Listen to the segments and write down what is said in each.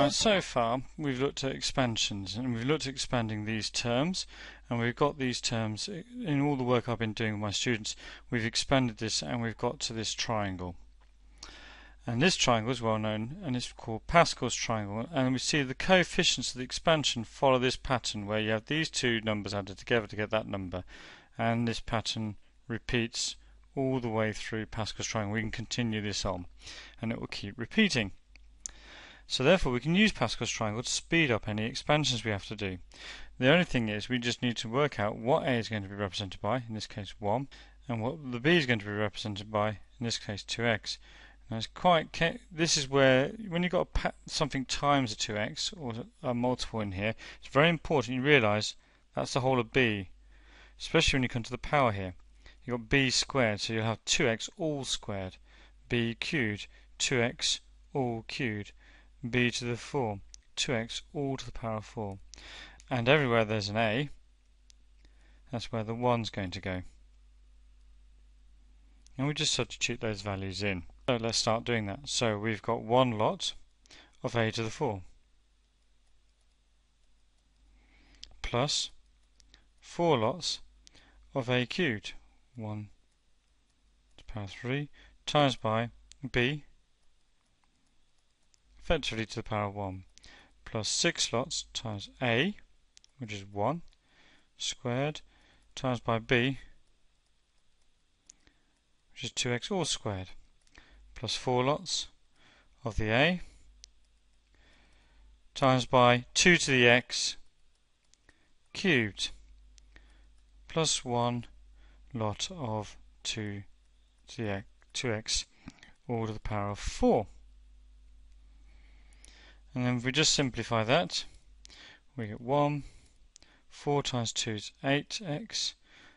Now, so far we've looked at expansions, and we've looked at expanding these terms, and we've got these terms in all the work I've been doing with my students. We've expanded this and we've got to this triangle. And this triangle is well known, and it's called Pascal's triangle, and we see the coefficients of the expansion follow this pattern where you have these two numbers added together to get that number, and this pattern repeats all the way through Pascal's triangle. We can continue this on and it will keep repeating. So therefore we can use Pascal's triangle to speed up any expansions we have to do. The only thing is we just need to work out what A is going to be represented by, in this case 1, and what the B is going to be represented by, in this case 2x. Now this is where, when you've got something times a 2x, or a multiple in here, it's very important you realise that's the whole of B, especially when you come to the power here. You've got b squared, so you'll have 2x all squared, b cubed, 2x all cubed, b to the 4, 2x all to the power of 4. And everywhere there's an a, that's where the 1's going to go. And we just substitute those values in. So let's start doing that. So we've got one lot of a to the 4 plus 4 lots of a cubed, 1 to the power 3, times by b, effectively to the power of 1, plus 6 lots times a, which is 1, squared, times by b, which is 2x all squared, plus 4 lots of the a, times by 2 to the x cubed, plus 1 lot of 2 to the 2x all to the power of 4. And then if we just simplify that, we get 1, 4 times 2 is 8x,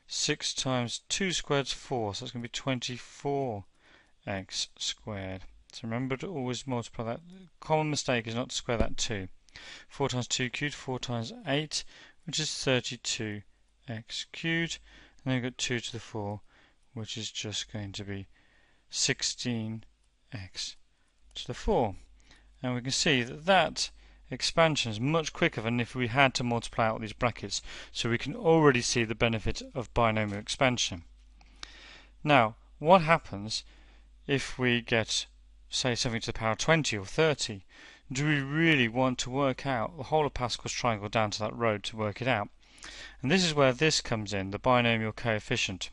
6 times 2 squared is 4, so that's going to be 24x squared. So remember to always multiply that. The common mistake is not to square that 2. 4 times 2 cubed, 4 times 8, which is 32x cubed. And then we've got 2 to the 4, which is just going to be 16x to the 4. And we can see that that expansion is much quicker than if we had to multiply out these brackets. So we can already see the benefit of binomial expansion. Now, what happens if we get, say, something to the power of 20 or 30? Do we really want to work out the whole of Pascal's triangle down to that row to work it out? And this is where this comes in, the binomial coefficient.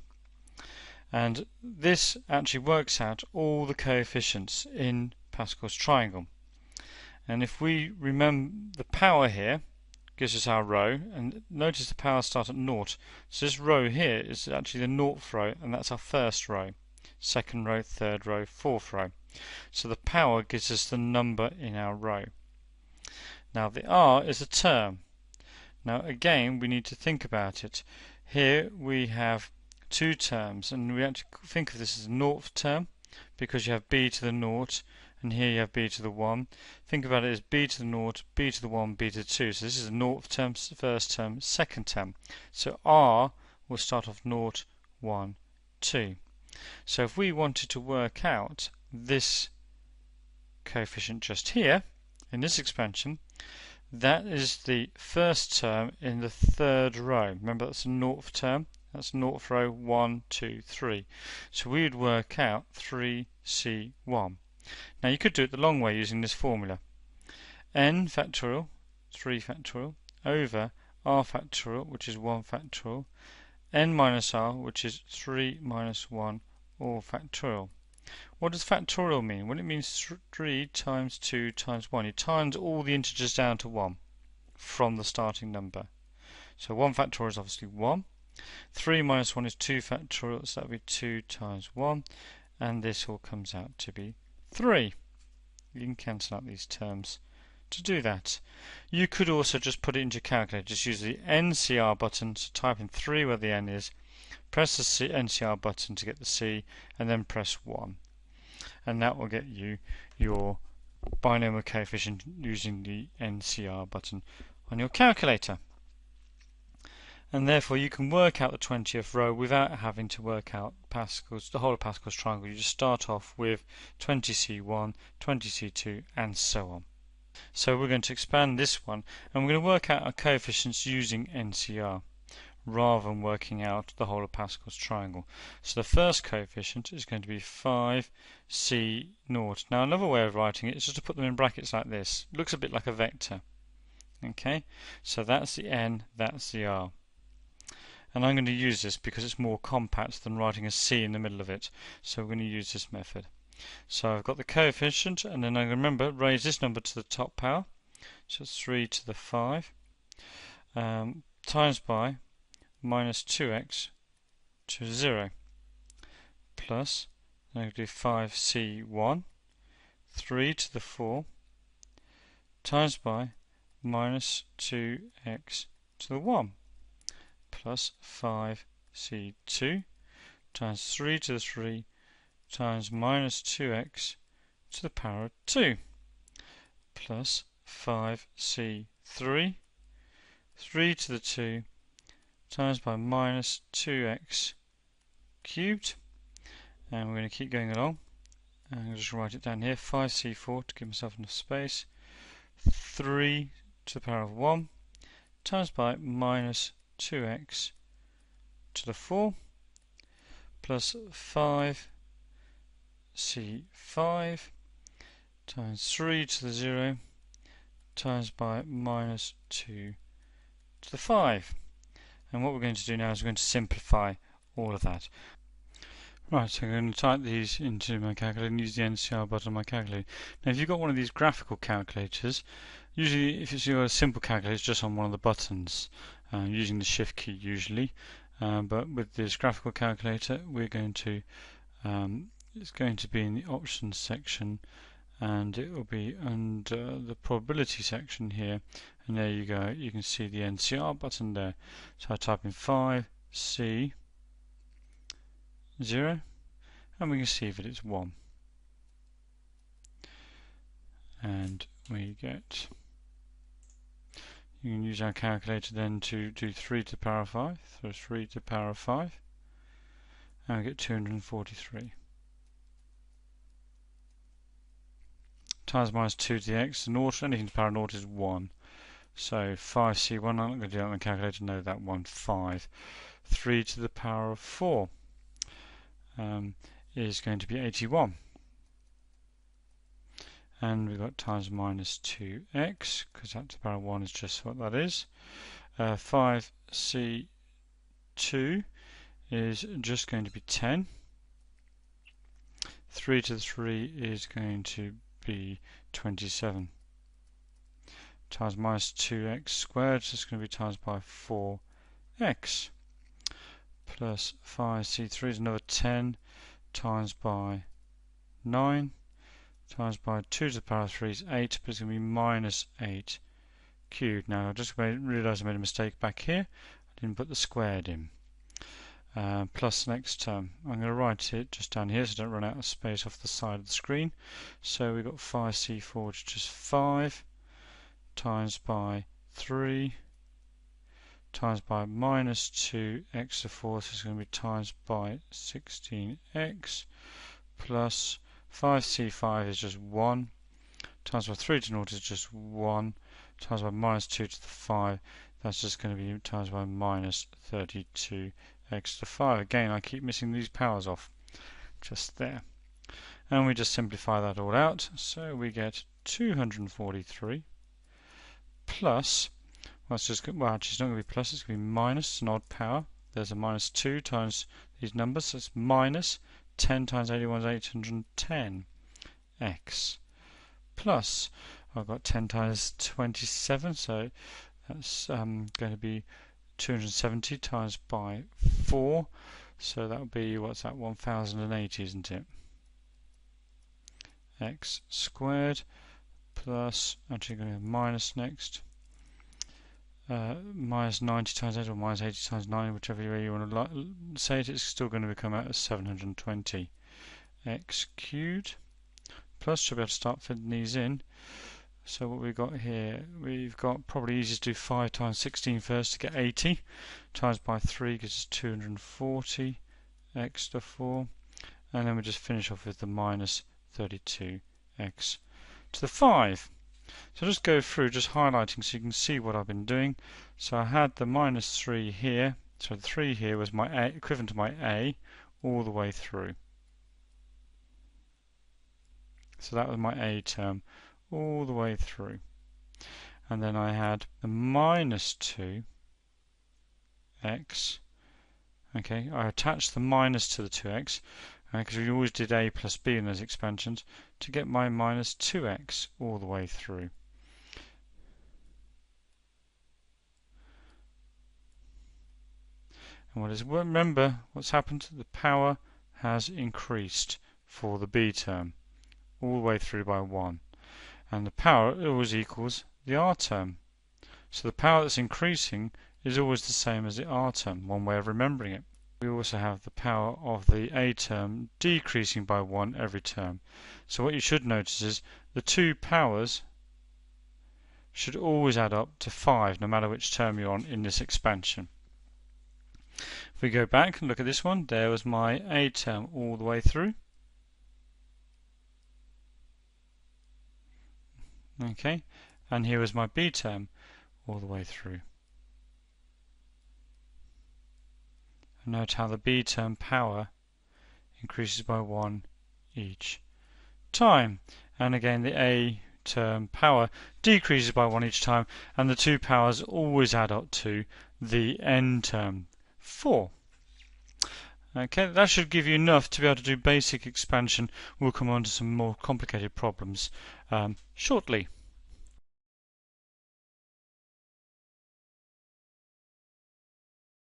And this actually works out all the coefficients in Pascal's triangle. And if we remember the power here, gives us our row, and notice the power starts at 0. So this row here is actually the 0th row, and that's our first row. Second row, third row, fourth row. So the power gives us the number in our row. Now the r is a term. Now again, we need to think about it. Here we have two terms, and we actually think of this as a 0th term, because you have b to the 0, and here you have b to the 1. Think about it as b to the 0, b to the 1, b to the 2. So this is a 0th term, first term, second term. So r will start off 0, 1, 2. So if we wanted to work out this coefficient just here, in this expansion, that is the first term in the third row. Remember, that's a 0th term. That's 0th row, 1, 2, 3. So we would work out 3c1. Now you could do it the long way using this formula. N factorial, 3 factorial, over r factorial, which is 1 factorial, n minus r, which is 3 minus 1, all factorial. What does factorial mean? Well, it means 3 times 2 times 1. You times all the integers down to 1 from the starting number. So 1 factorial is obviously 1. 3 minus 1 is 2 factorial, so that would be 2 times 1. And this all comes out to be 3. You can cancel out these terms to do that. You could also just put it into your calculator. Just use the NCR button, so type in 3 where the N is, press the NCR button to get the C, and then press 1. And that will get you your binomial coefficient using the NCR button on your calculator. And therefore you can work out the 20th row without having to work out the whole of Pascal's triangle. You just start off with 20c1, 20c2, and so on. So we're going to expand this one, and we're going to work out our coefficients using NCR rather than working out the whole of Pascal's triangle. So the first coefficient is going to be 5c naught. Now another way of writing it is just to put them in brackets like this. It looks a bit like a vector. Okay, so that's the n, that's the r. And I'm going to use this because it's more compact than writing a c in the middle of it. So we're going to use this method. So I've got the coefficient, and then I remember raise this number to the top power. So it's 3 to the 5 times by minus 2x to 0 plus, I'm going to do 5c1, 3 to the 4 times by minus 2x to the 1 plus 5c2 times 3 to the 3 times minus 2x to the power of 2 plus 5c3, 3 to the 2 times by minus 2x cubed, and we're going to keep going along. I'm going to just write it down here, 5c4 to give myself enough space, 3 to the power of 1 times by minus 2x to the 4 plus 5c5 times 3 to the 0 times by minus 2 to the 5. And what we're going to do now is we're going to simplify all of that. Right, so I'm going to type these into my calculator and use the NCR button on my calculator. Now if you've got one of these graphical calculators, usually if it's your simple calculator, it's just on one of the buttons, using the shift key usually. But with this graphical calculator, we're going to it's going to be in the options section, and it will be under the probability section here, and there you go, you can see the NCR button there. So I type in 5c 0 and we can see that it's 1, and we get, you can use our calculator then to do 3 to the power of 5, so 3 to the power of 5, and we get 243 times minus 2 to the x, the naught, anything to the power of naught is 1. So 5c1, I'm not going to do that on the calculator, no, that one, 5. 3 to the power of 4 is going to be 81. And we've got times minus 2x, because that to the power of 1 is just what that is. 5c2 is just going to be 10. 3 to the 3 is going to be 27. Times minus 2x squared, so it's going to be times by 4x. Plus 5c3 is another 10 times by 9 times by 2 to the power of 3 is 8, but it's going to be minus 8 cubed. Now I just realised I made a mistake back here. I didn't put the squared in. Plus the next term. I'm going to write it just down here so I don't run out of space off the side of the screen. So we've got 5c4, which is just 5 times by 3 times by minus 2x to the 4, so it's going to be times by 16x, plus 5c5 is just 1, times by 3 to 0 is just 1, times by minus 2 to the 5, that's just going to be times by minus 32x to the 5. Again, I keep missing these powers off, just there. And we just simplify that all out, so we get 243 plus, well, it's just, well, actually it's not going to be plus, it's going to be minus, an odd power. There's a minus 2 times these numbers, so it's minus 10 times 81 is 810 x, plus, I've got 10 times 27, so that's going to be 270 times by 4, so that would be, what's that, 1080, isn't it? X squared plus, actually going to have minus next, minus 90 times 8 or minus 80 times 9, whichever way you want to say it, it's still going to come out as 720 x cubed. Plus, should be able to start filling these in. So what we've got here, we've got probably easiest to do 5 times 16 first to get 80, times by 3 gives us 240 x to 4, and then we just finish off with the minus 32x to the 5. So I'll just go through, just highlighting so you can see what I've been doing. So I had the minus 3 here, so the 3 here was my A, equivalent to my A, all the way through. So that was my A term, all the way through. And then I had the minus 2x. Okay, I attached the minus to the 2x, because we always did A plus B in those expansions, to get my minus 2x all the way through. And remember what's happened? The power has increased for the B term all the way through by 1. And the power always equals the R term. So the power that's increasing is always the same as the R term, one way of remembering it. We also have the power of the A term decreasing by 1 every term. So what you should notice is the two powers should always add up to 5 no matter which term you're on in this expansion. If we go back and look at this one, there was my A term all the way through. Okay, and here was my B term all the way through. And note how the B term power increases by 1 each time. And again, the A term power decreases by 1 each time, and the two powers always add up to the N term, 4. Okay, that should give you enough to be able to do basic expansion. We'll come on to some more complicated problems shortly.